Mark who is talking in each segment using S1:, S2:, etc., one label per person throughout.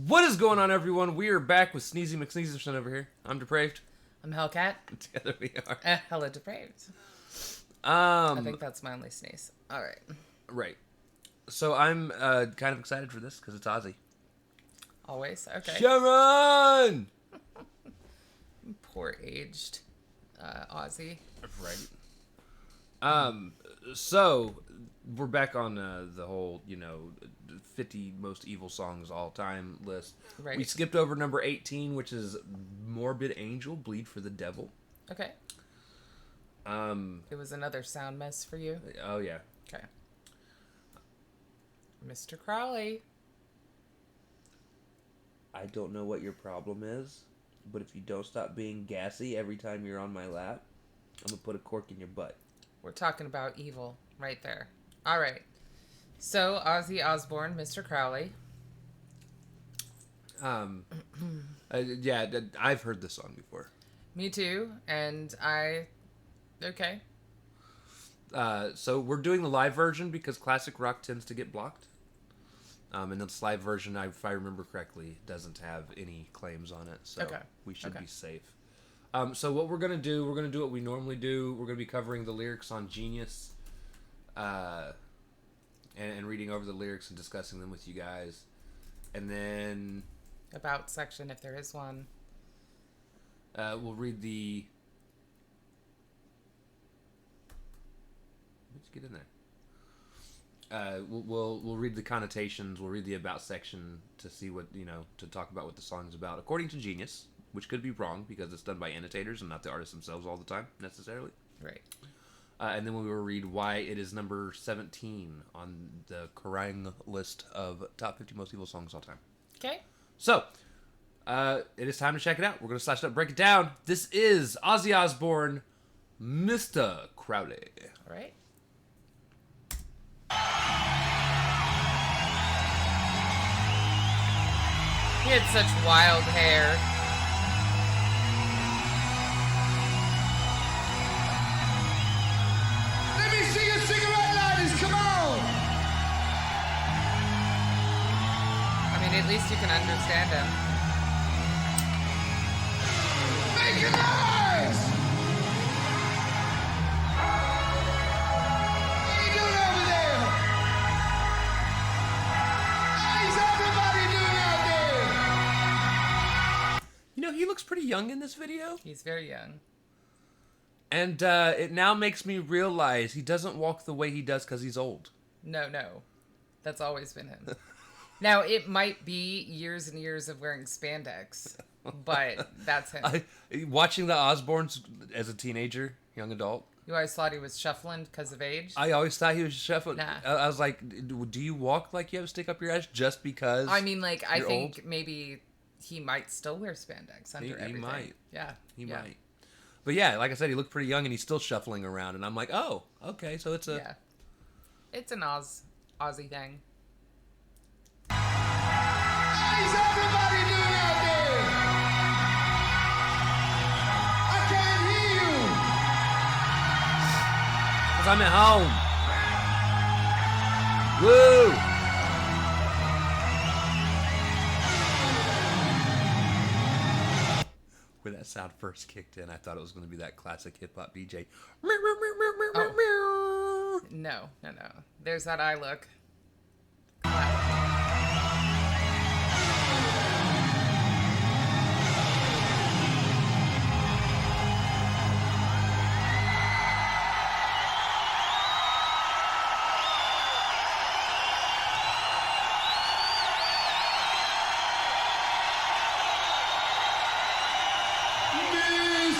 S1: What is going on, everyone? We are back with Sneezy McSneezerson over here. I'm Depraved.
S2: I'm Hellcat.
S1: Together we are.
S2: HellaDepraved. I think that's my only sneeze. All right.
S1: Right. So I'm kind of excited for this because it's Ozzy.
S2: Always? Okay.
S1: Sharon!
S2: Poor aged Ozzy.
S1: Right. So we're back on the whole, 50 most evil songs all time list.
S2: Right.
S1: We skipped over number 18, which is Morbid Angel, Bleed for the Devil.
S2: Okay. It was another sound mess for you?
S1: Oh, yeah.
S2: Okay. Mr. Crowley.
S1: I don't know what your problem is, but if you don't stop being gassy every time you're on my lap, I'm going to put a cork in your butt.
S2: We're talking about evil right there. All right. So, Ozzy Osbourne, Mr. Crowley.
S1: Yeah, I've heard this song before.
S2: Me too. And okay.
S1: So we're doing the live version because classic rock tends to get blocked. And this live version, if I remember correctly, doesn't have any claims on it. So we should be safe. So what we're going to do what we normally do. We're going to be covering the lyrics on Genius. And reading over the lyrics and discussing them with you guys. And then...
S2: About section, if there is one.
S1: We'll read the... Let's get in there. We'll read the connotations. We'll read the about section to see what, to talk about what the song's about. According to Genius, which could be wrong because it's done by annotators and not the artists themselves all the time, necessarily.
S2: Right.
S1: And then we will read why it is number 17 on the Kerrang list of top 50 most evil songs all time.
S2: Okay.
S1: So, it is time to check it out. We're going to slash it up, break it down. This is Ozzy Osbourne, Mr. Crowley.
S2: All right. He had such wild hair.
S3: Let me see your cigarette lighters, come on!
S2: I mean, at least you can understand him.
S3: Make your noise! What are you doing over there? How's everybody doing out there?
S1: He looks pretty young in this video.
S2: He's very young.
S1: And it now makes me realize he doesn't walk the way he does because he's old.
S2: No. That's always been him. Now, it might be years and years of wearing spandex, but that's him.
S1: Watching the Osbournes as a teenager, young adult.
S2: You always thought he was shuffling because of age?
S1: I always thought he was shuffling.
S2: Nah.
S1: I was like, do you walk like you have a stick up your ass just because
S2: I mean, I think
S1: old?
S2: maybe he might still wear spandex under everything.
S1: He might.
S2: Yeah.
S1: He might. But yeah, like I said, he looked pretty young and he's still shuffling around. And I'm like, oh, okay, so it's a...
S2: Yeah. It's an Aussie thing.
S3: How's everybody doing out there? I can't hear you!
S1: Because I'm at home. Woo! When that sound first kicked in, I thought it was going to be that classic hip-hop DJ.
S2: Oh. No. There's that eye look.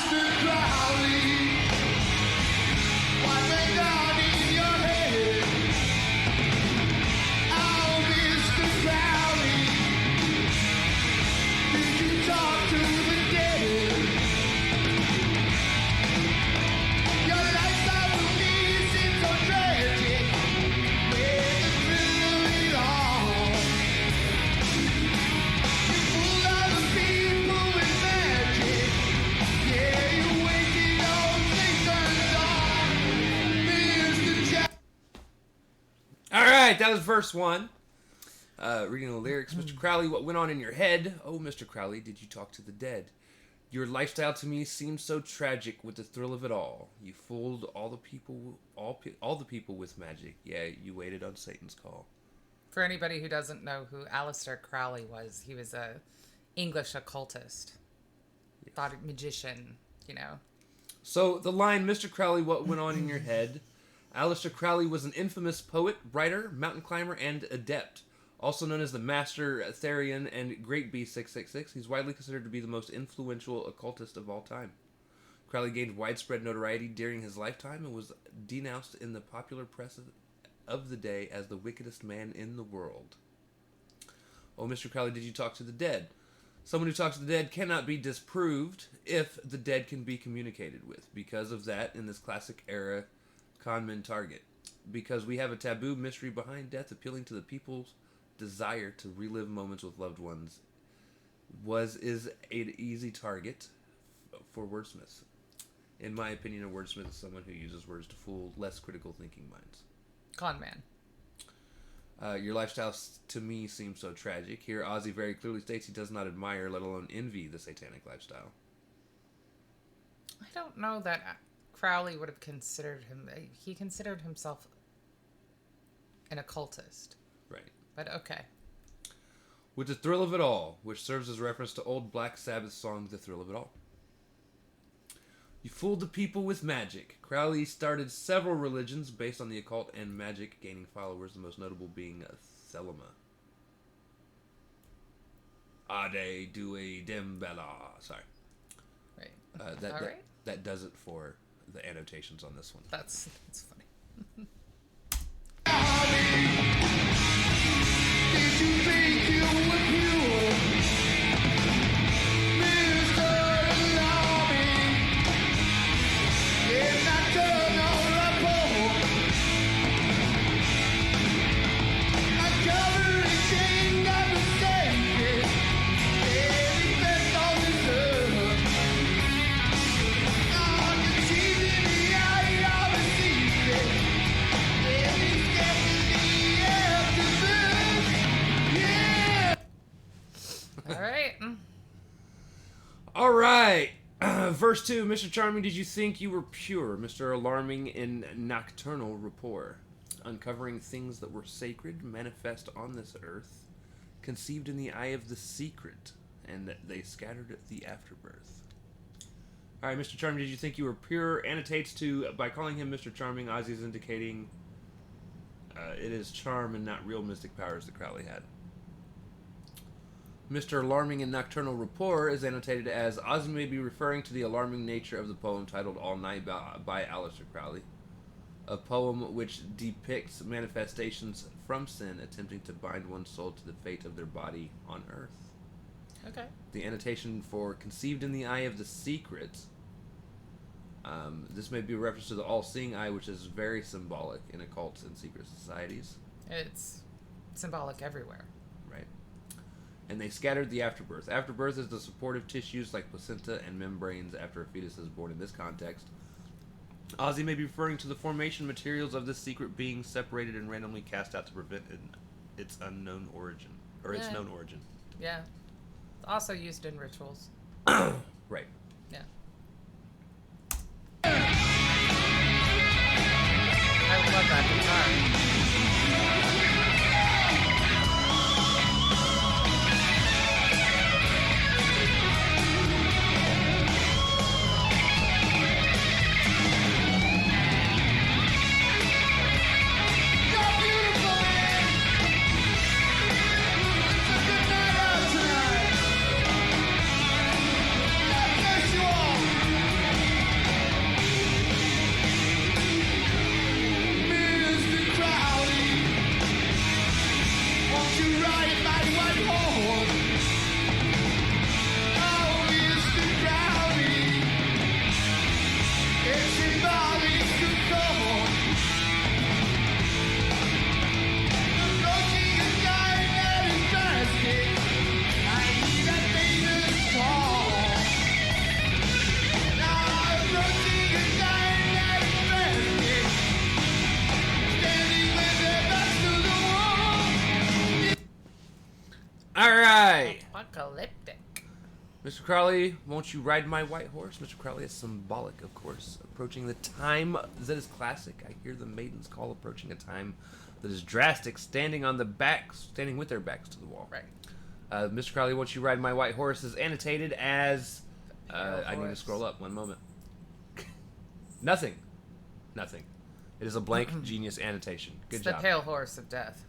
S3: Mr. Crowley, what's been down in your head? Oh, Mr. Crowley, did you talk to the dead? Your lifestyle to me seems so tragic. Where's the thrill of it all? You fool all the people with magic. Yeah, you're wasting all Satan's on. Mr. Jack.
S1: All right, that was verse 1. Reading the lyrics, Mr. Crowley, what went on in your head? Oh, Mr. Crowley, did you talk to the dead? Your lifestyle to me seemed so tragic with the thrill of it all. You fooled all the people with magic. Yeah, you waited on Satan's call.
S2: For anybody who doesn't know who Aleister Crowley was, he was a English occultist, thought magician, you know.
S1: So the line, Mr. Crowley, what went on in your head? Aleister Crowley was an infamous poet, writer, mountain climber, and adept. Also known as the Master Therian and Great B666, he's widely considered to be the most influential occultist of all time. Crowley gained widespread notoriety during his lifetime and was denounced in the popular press of the day as the wickedest man in the world. Oh, Mr. Crowley, did you talk to the dead? Someone who talks to the dead cannot be disproved if the dead can be communicated with. Because of that, in this classic era, conmen target. Because we have a taboo mystery behind death appealing to the people's desire to relive moments with loved ones is an easy target for wordsmiths. In my opinion, a wordsmith is someone who uses words to fool less critical thinking minds.
S2: Con man.
S1: Your lifestyle to me seems so tragic. Here, Ozzy very clearly states he does not admire, let alone envy, the satanic lifestyle.
S2: I don't know that Crowley would have considered him. He considered himself an occultist.
S1: Right.
S2: But okay.
S1: With the thrill of it all, which serves as reference to old Black Sabbath song, The Thrill of It All. You fooled the people with magic. Crowley started several religions based on the occult and magic, gaining followers, the most notable being Thelema. Ade Due Dembella. Sorry.
S2: Right.
S1: That does it for the annotations on this one.
S2: That's funny.
S3: Did you think you were pure, Mr. Alarming? In that tunnel report, I covered in shame and mistake. Every best on this earth, I'm achieving the eye of a secret. Every step in the aftermath, yeah.
S2: All right.
S1: All right. Verse 2. Mr. Charming, did you think you were pure? Mr. Alarming in nocturnal rapport. Uncovering things that were sacred, manifest on this earth, conceived in the eye of the secret, and that they scattered at the afterbirth. All right, Mr. Charming, did you think you were pure? Annotates to, by calling him Mr. Charming, Ozzy is indicating it is charm and not real mystic powers that Crowley had. Mr. Alarming in Nocturnal Rapport is annotated as Ozzy may be referring to the alarming nature of the poem titled All Night by Aleister Crowley, a poem which depicts manifestations from sin attempting to bind one's soul to the fate of their body on earth.
S2: Okay.
S1: The annotation for conceived in the eye of the secret, this may be a reference to the all-seeing eye, which is very symbolic in occults and secret societies.
S2: It's symbolic everywhere.
S1: Right. And they scattered the afterbirth. Afterbirth is the supportive tissues like placenta and membranes after a fetus is born in this context. Ozzy may be referring to the formation materials of this secret being separated and randomly cast out to prevent its unknown origin. Or its known origin.
S2: Yeah. Also used in rituals.
S1: Right.
S2: Yeah. I love that guitar.
S3: You're beautiful, man. It's a good night out tonight. God bless you all.
S1: All right.
S2: Apocalyptic.
S1: Mr. Crowley, won't you ride my white horse? Mr. Crowley is symbolic, of course. Approaching the time that is classic. I hear the maidens call, approaching a time that is drastic, standing with their backs to the wall.
S2: Right.
S1: Mr. Crowley, won't you ride my white horse is annotated as... I need to scroll up. One moment. Nothing. It is a blank genius annotation. Good job.
S2: The pale horse of death.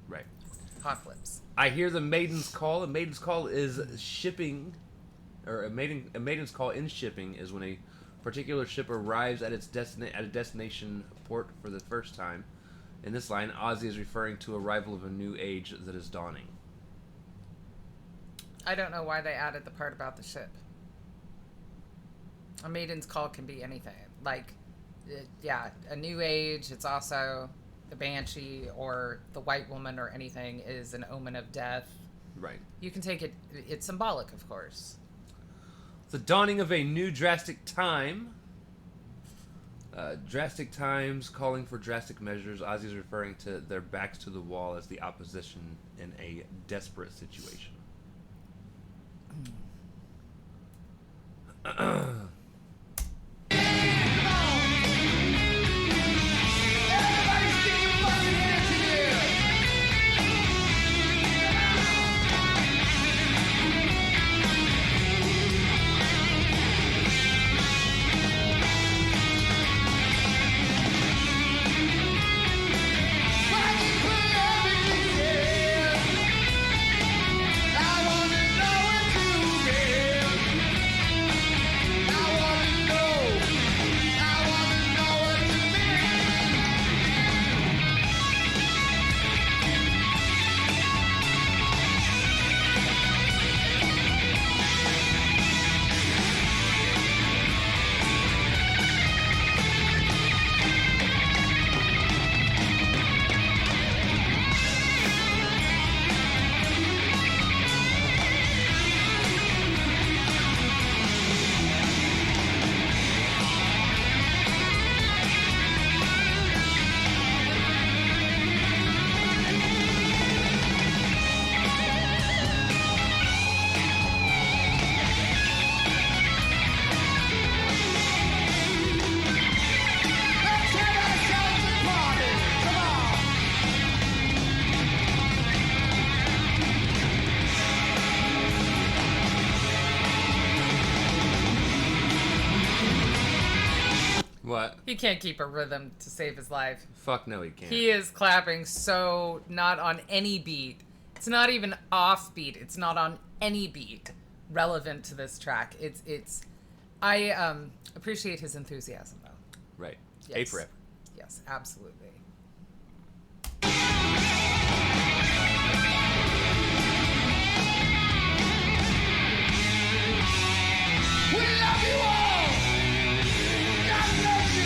S1: Right.
S2: Apocalypse.
S1: I hear the maiden's call. A maiden's call is shipping, or a maiden's call in shipping is when a particular ship arrives at a destination port for the first time. In this line, Ozzy is referring to arrival of a new age that is dawning.
S2: I don't know why they added the part about the ship. A maiden's call can be anything. Like, a new age. It's also the banshee or the white woman or anything is an omen of death.
S1: Right.
S2: You can take it. It's symbolic, of course.
S1: The dawning of a new drastic time. Drastic times calling for drastic measures. Ozzy is referring to their backs to the wall as the opposition in a desperate situation.
S3: Everybody stick your fucking hands in the air. Fighting for everything, yeah. I wanna know what you get. I wanna know what you Let's have ourselves a party. Come on.
S1: What?
S2: He can't keep a rhythm to save his life.
S1: Fuck no, he can't.
S2: He is clapping so not on any beat. It's not even off beat. It's not on any beat relevant to this track. I appreciate his enthusiasm though.
S1: Right.
S2: Yes.
S1: A for effort.
S2: Yes, absolutely.
S3: We love you all. God bless you.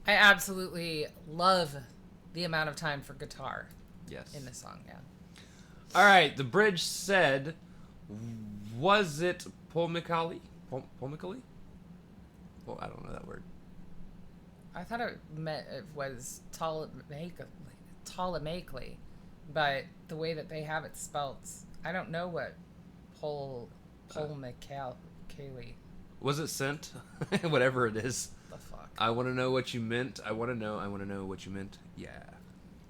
S2: I absolutely love the amount of time for guitar
S1: Yes.
S2: in this song, yeah.
S1: All right. The bridge said, was it Polmicali? Polmicali? Well, I don't know that word.
S2: I thought it was Ptolemaically, but the way that they have it spelt, I don't know what Polmicali.
S1: Was it sent? Whatever it is.
S2: The fuck.
S1: I want to know what you meant. I want to know what you meant. Yeah.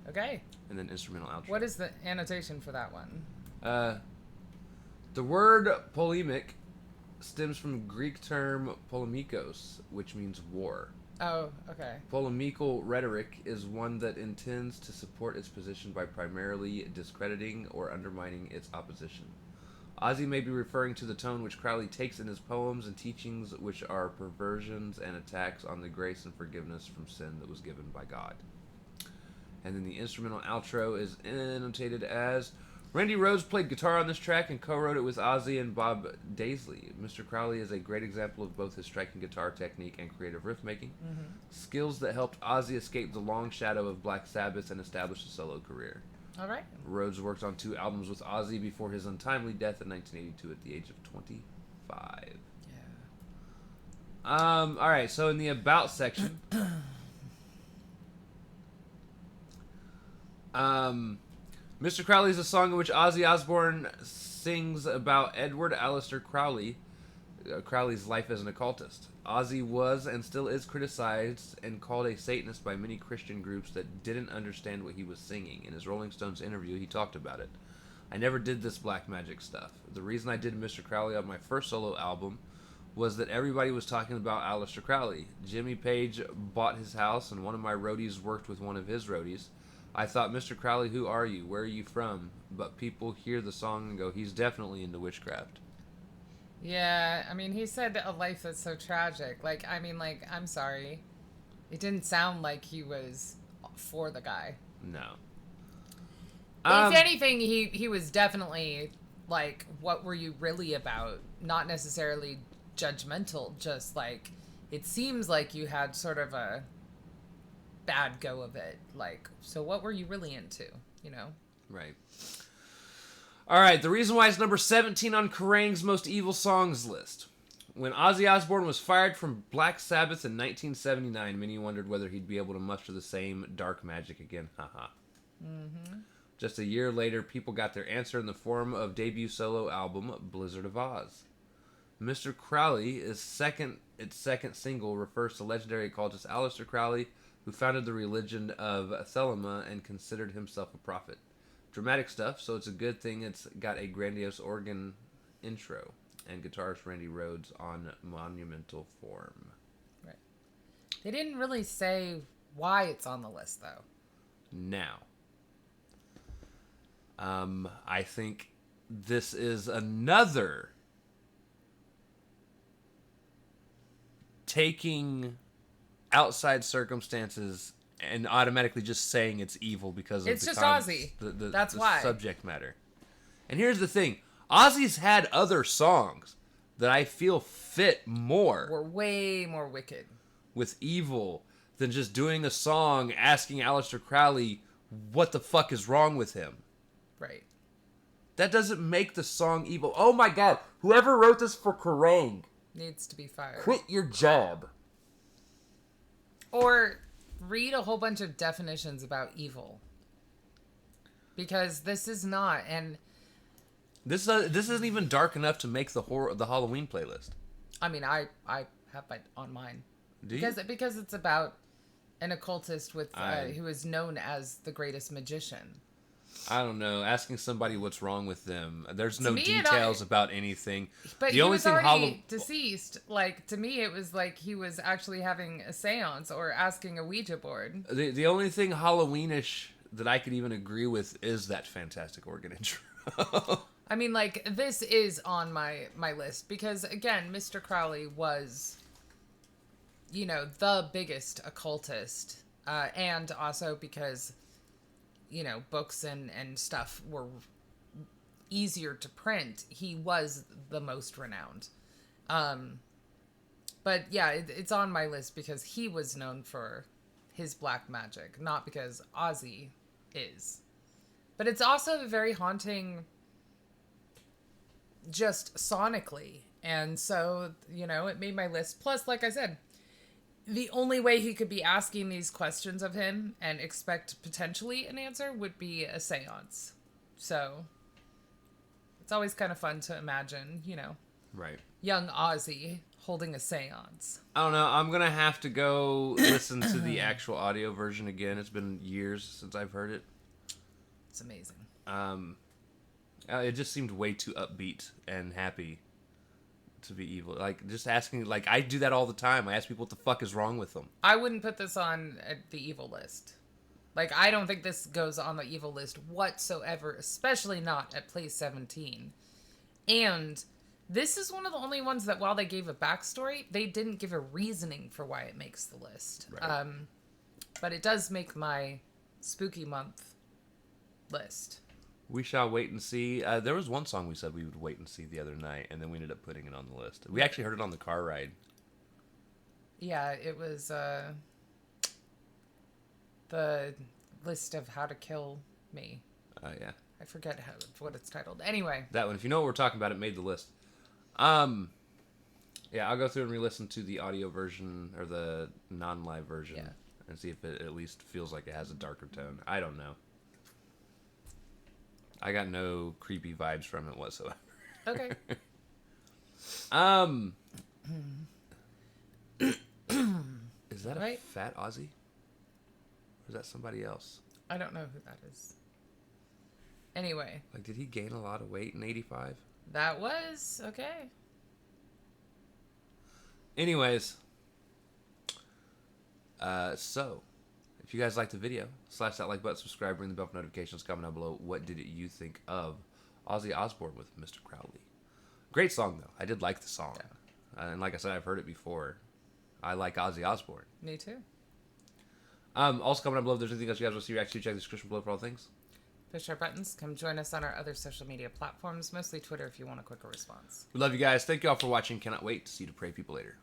S2: Okay.
S1: And then instrumental outro.
S2: What is the annotation for that one?
S1: The word polemic stems from Greek term polemikos, which means war.
S2: Oh, okay.
S1: Polemical rhetoric is one that intends to support its position by primarily discrediting or undermining its opposition. Ozzy may be referring to the tone which Crowley takes in his poems and teachings, which are perversions and attacks on the grace and forgiveness from sin that was given by God. And then the instrumental outro is annotated as, Randy Rhoads played guitar on this track and co-wrote it with Ozzy and Bob Daisley. Mr. Crowley is a great example of both his striking guitar technique and creative riff-making, skills that helped Ozzy escape the long shadow of Black Sabbath and establish a solo career.
S2: All right.
S1: Rhoads worked on 2 albums with Ozzy before his untimely death in 1982 at the age of 25. Yeah. All right, so in the About section... Mr. Crowley is a song in which Ozzy Osbourne sings about Edward Aleister Crowley, Crowley's life as an occultist. Ozzy was and still is criticized and called a Satanist by many Christian groups that didn't understand what he was singing. In his Rolling Stones interview, he talked about it. I never did this black magic stuff. The reason I did Mr. Crowley on my first solo album was that everybody was talking about Aleister Crowley. Jimmy Page bought his house, and one of my roadies worked with one of his roadies. I thought, Mr. Crowley, who are you? Where are you from? But people hear the song and go, he's definitely into witchcraft.
S2: Yeah, I mean, he said a life that's so tragic. Like, I mean, like, I'm sorry. It didn't sound like he was for the guy.
S1: No.
S2: If anything, he was definitely, like, what were you really about? Not necessarily judgmental, just, like, it seems like you had sort of a bad go of it. Like, so what were you really into, you know?
S1: Right. All right, the reason why it's number 17 on Kerrang's Most Evil Songs list. When Ozzy Osbourne was fired from Black Sabbath in 1979, many wondered whether he'd be able to muster the same dark magic again. Haha. Just a year later, people got their answer in the form of debut solo album, Blizzard of Oz. Mr. Crowley, its second single, refers to legendary occultist Aleister Crowley, who founded the religion of Thelema and considered himself a prophet. Dramatic stuff, so it's a good thing it's got a grandiose organ intro and guitarist Randy Rhoads on monumental form.
S2: Right. They didn't really say why it's on the list, though.
S1: Now, I think this is another taking outside circumstances and automatically just saying it's evil because of
S2: it's just Ozzy. That's why.
S1: Subject matter. And here's the thing. Ozzy's had other songs that I feel fit more.
S2: Were way more wicked.
S1: With evil than just doing a song asking Aleister Crowley what the fuck is wrong with him.
S2: Right.
S1: That doesn't make the song evil. Oh my god. Whoever wrote this for Kerrang!
S2: Needs to be fired.
S1: Quit your job.
S2: Or read a whole bunch of definitions about evil, because this is not, and
S1: this isn't even dark enough to make the Halloween playlist.
S2: I mean, I have it on mine.
S1: Do you?
S2: Because it's about an occultist with who is known as the greatest magician.
S1: I don't know. Asking somebody what's wrong with them. There's no
S2: me,
S1: details about anything.
S2: But
S1: the
S2: he was already deceased. Like, to me, it was like he was actually having a seance or asking a Ouija board.
S1: The only thing Halloweenish that I could even agree with is that fantastic organ intro.
S2: I mean, like, this is on my list because, again, Mr. Crowley was, you know, the biggest occultist. And also because, you know, books and stuff were easier to print. He was the most renowned. But yeah, it's on my list because he was known for his black magic, not because Ozzy is. But it's also very haunting just sonically. And so, you know, it made my list. Plus, like I said, the only way he could be asking these questions of him and expect potentially an answer would be a seance. So it's always kind of fun to imagine, you know,
S1: right,
S2: young Ozzy holding a seance.
S1: I don't know. I'm going to have to go listen to the actual audio version again. It's been years since I've heard it.
S2: It's amazing.
S1: It just seemed way too upbeat and happy to be evil. Like, just asking, like, I do that all the time. I ask people what the fuck is wrong with them.
S2: I wouldn't put this on the evil list. Like, I don't think this goes on the evil list whatsoever, especially not at place 17. And this is one of the only ones that, while they gave a backstory, they didn't give a reasoning for why it makes the list.
S1: Right.
S2: But it does make my spooky month list.
S1: We shall wait and see. There was one song we said we would wait and see the other night, and then we ended up putting it on the list. We actually heard it on the car ride.
S2: Yeah, it was the list of how to kill me.
S1: Yeah.
S2: I forget what it's titled. Anyway.
S1: That one. If you know what we're talking about, it made the list. Yeah, I'll go through and re-listen to the audio version or the non-live version and see if it at least feels like it has a darker tone. I don't know. I got no creepy vibes from it whatsoever.
S2: Okay.
S1: Is that a fat Ozzy? Or is that somebody else?
S2: I don't know who that is. Anyway.
S1: Like, did he gain a lot of weight in 85?
S2: That was okay.
S1: Anyways. So, if you guys liked the video, slash that like button, subscribe, ring the bell for notifications, comment down below. What did you think of Ozzy Osbourne with Mr. Crowley? Great song, though. I did like the song. Yeah. And like I said, I've heard it before. I like Ozzy Osbourne.
S2: Me too.
S1: Also, comment down below if there's anything else you guys want to see react to. Check the description below for all things.
S2: Push our buttons. Come join us on our other social media platforms, mostly Twitter if you want a quicker response.
S1: We love you guys. Thank you all for watching. Cannot wait to see you to pray people later.